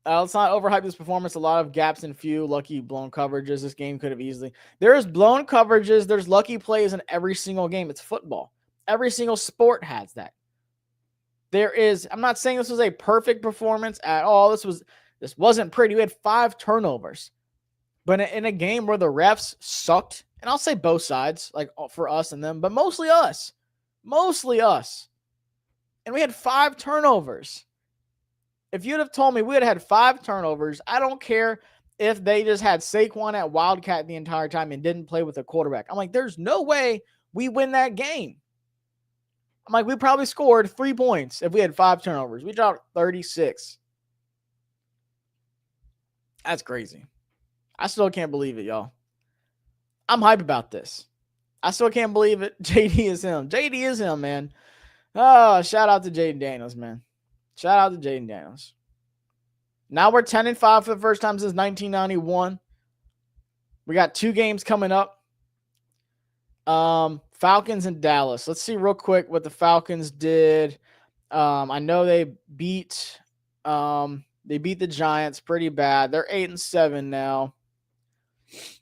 Let's not overhype this performance. A lot of gaps and few lucky blown coverages. This game could have easily. There's blown coverages. There's lucky plays in every single game. It's football. Every single sport has that. I'm not saying this was a perfect performance at all. This wasn't pretty. We had 5 turnovers. But in a game where the refs sucked, and I'll say both sides, like for us and them, but mostly us. And we had 5 turnovers. If you'd have told me we would have had 5 turnovers, I don't care if they just had Saquon at Wildcat the entire time and didn't play with a quarterback. I'm like, there's no way we win that game. I'm like, we probably scored 3 points if we had 5 turnovers. We dropped 36. That's crazy. I still can't believe it, y'all. I'm hype about this. I still can't believe it. JD is him. JD is him, man. Oh, shout out to Jayden Daniels, man. Shout out to Jayden Daniels. Now we're 10-5 for the first time since 1991. We got 2 games coming up. Falcons and Dallas. Let's see real quick what the Falcons did. I know they beat the Giants pretty bad. They're 8-7 now.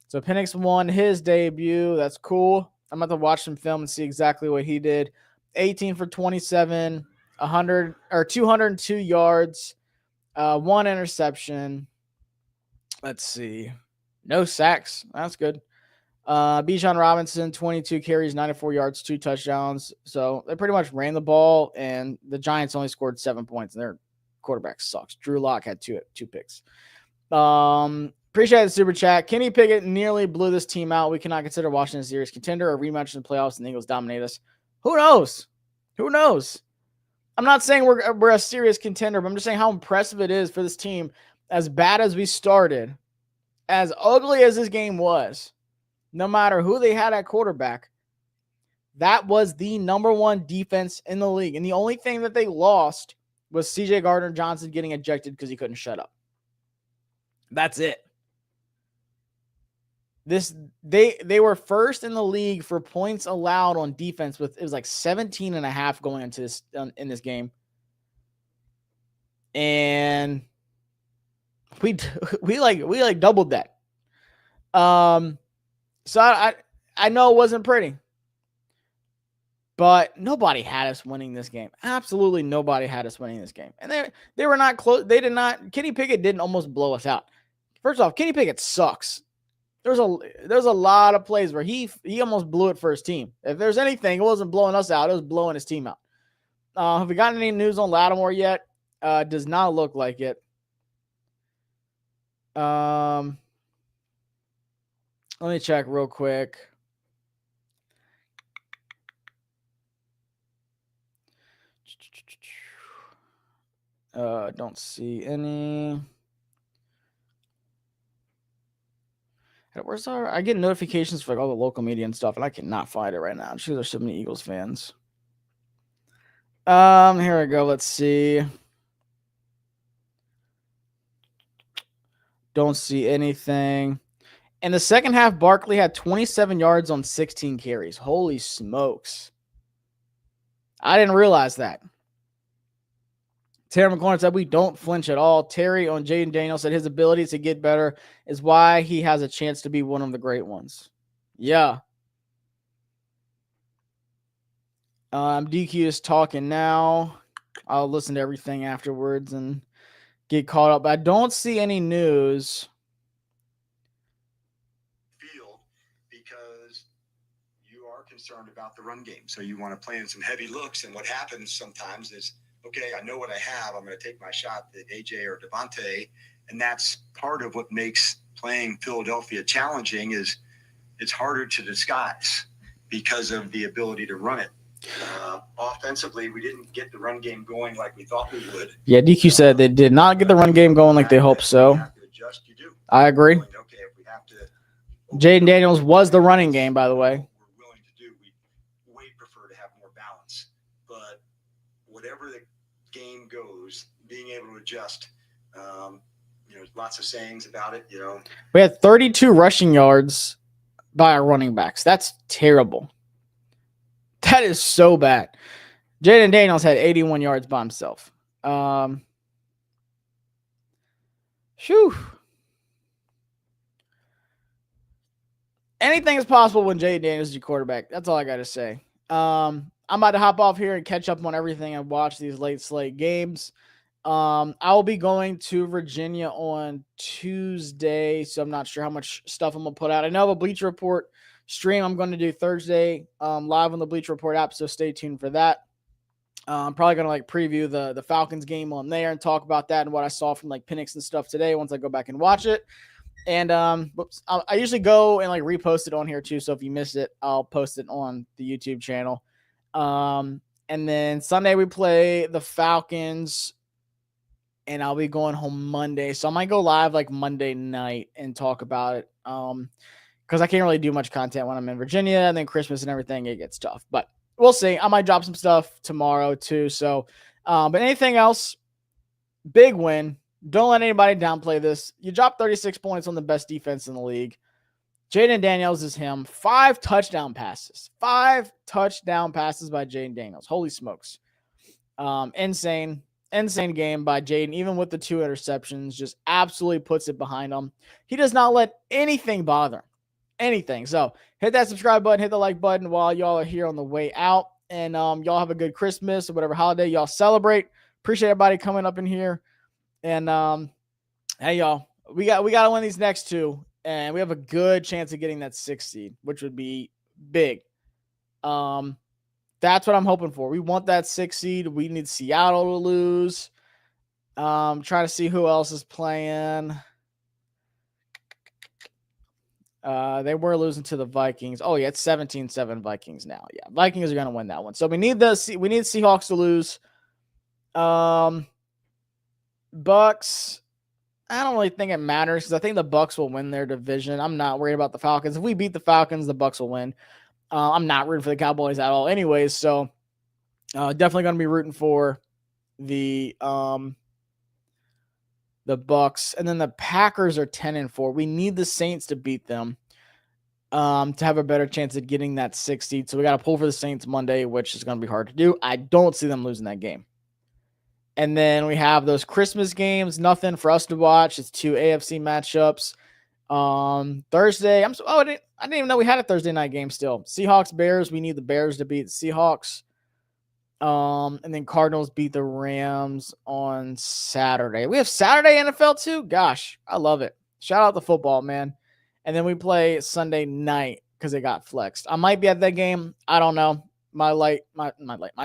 So Penix won his debut. That's cool. I'm about to watch some film and see exactly what he did. 18 for 27, 202 yards, 1 interception. Let's see. No sacks. That's good. Bijan Robinson, 22 carries, 94 yards, 2 touchdowns. So they pretty much ran the ball, and the Giants only scored 7 points, and their quarterback sucks. Drew Lock had two picks. Appreciate the super chat. Kenny Pickett nearly blew this team out. We cannot consider Washington a serious contender or rematch in the playoffs, and the Eagles dominate us. Who knows? I'm not saying we're a serious contender, but I'm just saying how impressive it is for this team. As bad as we started, as ugly as this game was, no matter who they had at quarterback, that was the number 1 defense in the league. And the only thing that they lost was CJ Gardner-Johnson getting ejected because he couldn't shut up. That's it. They were first in the league for points allowed on defense it was like 17.5 going into this in this game. And we doubled that. So I know it wasn't pretty. But nobody had us winning this game. Absolutely nobody had us winning this game. And they were not close. Kenny Pickett didn't almost blow us out. First off, Kenny Pickett sucks. There's a lot of plays where he almost blew it for his team. If there's anything, it wasn't blowing us out. It was blowing his team out. Have we gotten any news on Lattimore yet? Does not look like it. Let me check real quick. Don't see any. I get notifications for all the local media and stuff, and I cannot find it right now. I'm sure there's so many Eagles fans. Here we go. Let's see. Don't see anything. In the second half, Barkley had 27 yards on 16 carries. Holy smokes. I didn't realize that. Terry McCormick said we don't flinch at all. Terry on Jayden Daniels said his ability to get better is why he has a chance to be one of the great ones. Yeah. DQ is talking now. I'll listen to everything afterwards and get caught up. I don't see any news. Field because you are concerned about the run game. So you want to play in some heavy looks. And what happens sometimes is, okay, I know what I have. I'm going to take my shot at AJ or Devontae. And that's part of what makes playing Philadelphia challenging is it's harder to disguise because of the ability to run it. Offensively, we didn't get the run game going like we thought we would. Yeah, DQ said they did not get the run game going like they hoped so. You have to adjust, you do. I agree. Okay, if we have to. Jaden Daniels was the running game, by the way. We're willing to do. We way prefer to have more balance, but whatever the game goes, being able to adjust. Lots of sayings about it. We had 32 rushing yards by our running backs. That's terrible. That is so bad. Jaden Daniels had 81 yards by himself. Phew. Anything is possible when Jaden Daniels is your quarterback. That's all I got to say. I'm about to hop off here and catch up on everything and watch these late slate games. I will be going to Virginia on Tuesday, so I'm not sure how much stuff I'm going to put out. I know I have a Bleacher Report stream I'm going to do Thursday live on the Bleacher Report app, so stay tuned for that. I'm probably going to preview the Falcons game on there and talk about that and what I saw from Penix and stuff today once I go back and watch it. And I usually go and repost it on here too, so if you miss it, I'll post it on the YouTube channel. And then Sunday we play the Falcons, and I'll be going home Monday. So I might go live Monday night and talk about it. Because I can't really do much content when I'm in Virginia, and then Christmas and everything, it gets tough. But we'll see. I might drop some stuff tomorrow too. So, but anything else, big win. Don't let anybody downplay this. You dropped 36 points on the best defense in the league. Jaden Daniels is him. 5 touchdown passes. 5 touchdown passes by Jaden Daniels. Holy smokes. Insane game by Jaden, even with the 2 interceptions, just absolutely puts it behind him. He does not let anything bother him. Anything. So hit that subscribe button, hit the like button while y'all are here on the way out. And y'all have a good Christmas or whatever holiday y'all celebrate. Appreciate everybody coming up in here. And hey y'all, we got to win these next 2, and we have a good chance of getting that 6th seed, which would be big. That's what I'm hoping for. We want that 6th seed. We need Seattle to lose. Trying to see who else is playing. They were losing to the Vikings. Oh yeah, it's 17-7 Vikings now. Yeah, Vikings are going to win that one. So we need Seahawks to lose. Bucks, I don't really think it matters because I think the Bucks will win their division. I'm not worried about the Falcons. If we beat the Falcons, the Bucks will win. I'm not rooting for the Cowboys at all anyways, so definitely going to be rooting for the Bucks. And then the Packers are 10-4. We need the Saints to beat them to have a better chance of getting that 6th seed. So we got to pull for the Saints Monday, which is going to be hard to do. I don't see them losing that game. And then we have those Christmas games. Nothing for us to watch. It's 2 AFC matchups. Thursday. I didn't even know we had a Thursday night game still. Seahawks, Bears. We need the Bears to beat the Seahawks. And then Cardinals beat the Rams on Saturday. We have Saturday NFL too. Gosh, I love it. Shout out to football, man. And then we play Sunday night because it got flexed. I might be at that game. I don't know. My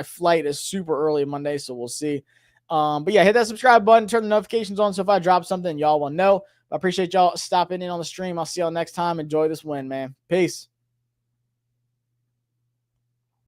flight is super early Monday, so we'll see. But yeah, hit that subscribe button, turn the notifications on, so if I drop something, y'all will know. I appreciate y'all stopping in on the stream. I'll see y'all next time. Enjoy this win, man. Peace.